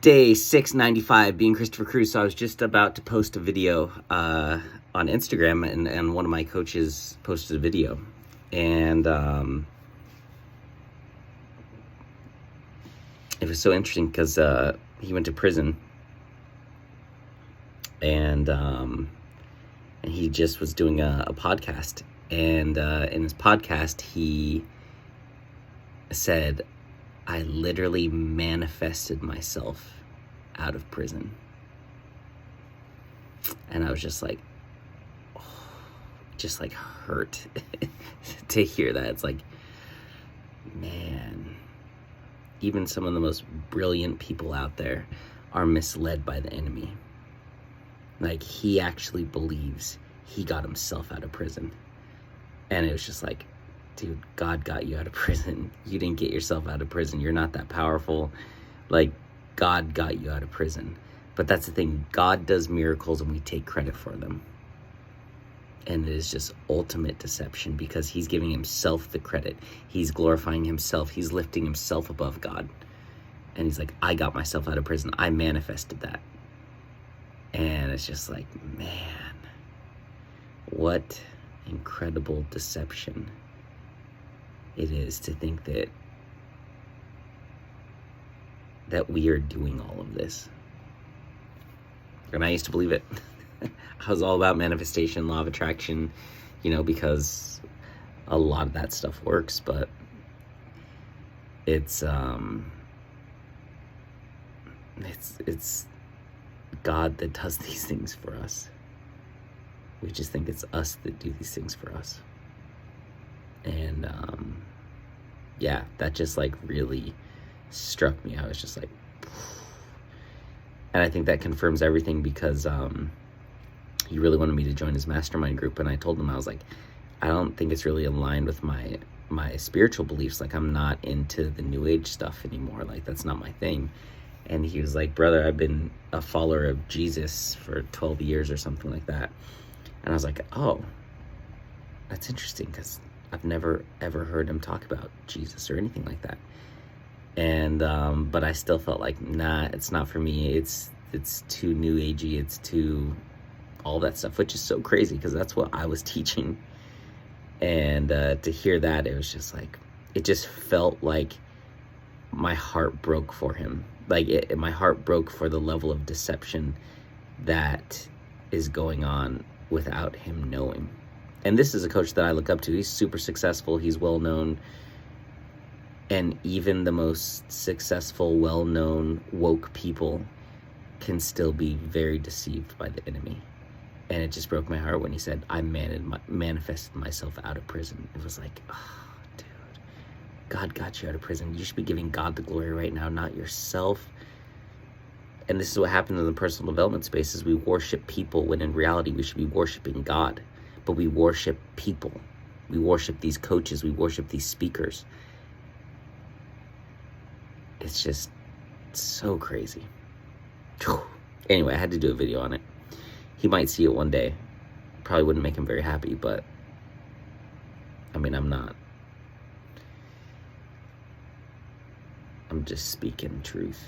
Day 695, being Christopher Cruz. So I was just about to post a video on Instagram, and one of my coaches posted a video. And it was so interesting because he went to prison, and he just was doing a podcast. And in his podcast, he said, I literally manifested myself out of prison. And I was just like, hurt to hear that. It's like, man, even some of the most brilliant people out there are misled by the enemy. Like, he actually believes he got himself out of prison. And it was just like, dude, God got you out of prison. You didn't get yourself out of prison. You're not that powerful. Like, God got you out of prison. But that's the thing. God does miracles and we take credit for them. And it is just ultimate deception because he's giving himself the credit. He's glorifying himself. He's lifting himself above God. And he's like, I got myself out of prison. I manifested that. And it's just like, man, what incredible deception it is to think that we are doing all of this. And I used to believe it. I was all about manifestation, law of attraction, because a lot of that stuff works, but it's God that does these things for us. We just think it's us that do these things for us. And yeah, that just like really struck me. I was just like, and I think that confirms everything because he really wanted me to join his mastermind group. And I told him, I was like, I don't think it's really aligned with my spiritual beliefs. Like, I'm not into the new age stuff anymore. Like, that's not my thing. And he was like, brother, I've been a follower of Jesus for 12 years or something like that. And I was like, oh, that's interesting because I've never ever heard him talk about Jesus or anything like that. And but I still felt like, nah, it's not for me. It's too new agey. It's too all that stuff, which is so crazy because that's what I was teaching. And to hear that, it was just like, it just felt like my heart broke for him. Like my heart broke for the level of deception that is going on without him knowing. And this is a coach that I look up to. He's super successful. He's well known. And even the most successful, well-known, woke people can still be very deceived by the enemy. And it just broke my heart when he said, I manifested myself out of prison. It was like, oh, dude, God got you out of prison. You should be giving God the glory right now, not yourself. And this is what happens in the personal development space, is we worship people when in reality we should be worshiping God. But we worship people. We worship these coaches. We worship these speakers. It's just so crazy. Anyway, I had to do a video on it. He might see it one day. Probably wouldn't make him very happy, but I mean, I'm just speaking truth.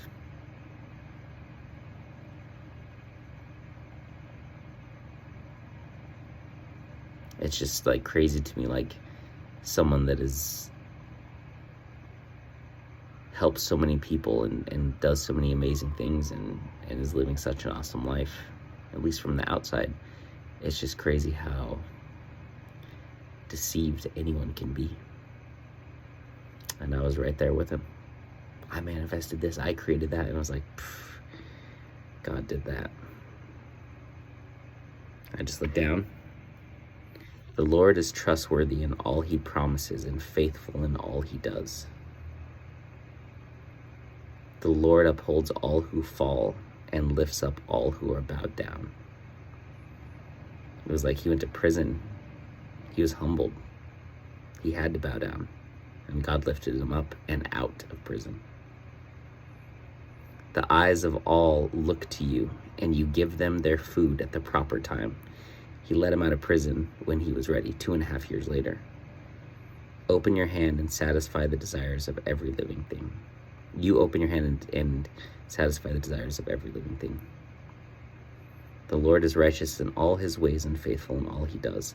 It's just like crazy to me, like someone that has helped so many people and does so many amazing things and is living such an awesome life, at least from the outside. It's just crazy how deceived anyone can be. And I was right there with him. I manifested this, I created that, and I was like, God did that. I just looked down. The Lord is trustworthy in all he promises and faithful in all he does. The Lord upholds all who fall and lifts up all who are bowed down. It was like he went to prison. He was humbled. He had to bow down. And God lifted him up and out of prison. The eyes of all look to you, and you give them their food at the proper time. He let him out of prison when he was ready, 2.5 years later. Open your hand and satisfy the desires of every living thing. You open your hand and satisfy the desires of every living thing. The Lord is righteous in all his ways and faithful in all he does.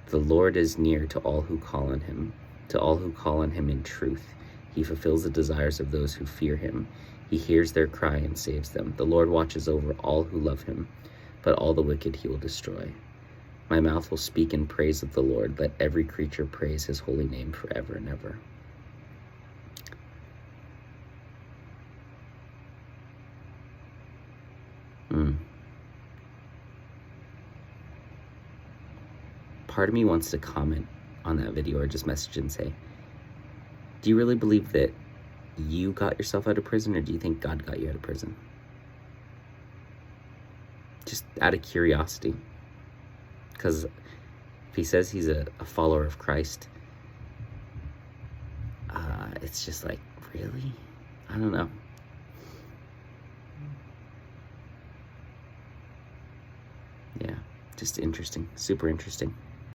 The Lord is near to all who call on him, in truth. He fulfills the desires of those who fear him. He hears their cry and saves them. The Lord watches over all who love him, but all the wicked he will destroy. My mouth will speak in praise of the Lord. Let every creature praise his holy name forever and ever. Part of me wants to comment on that video or just message and say, do you really believe that you got yourself out of prison, or do you think God got you out of prison? Just out of curiosity. Because if he says he's a follower of Christ, it's just like, really? I don't know. Yeah, just interesting, super interesting.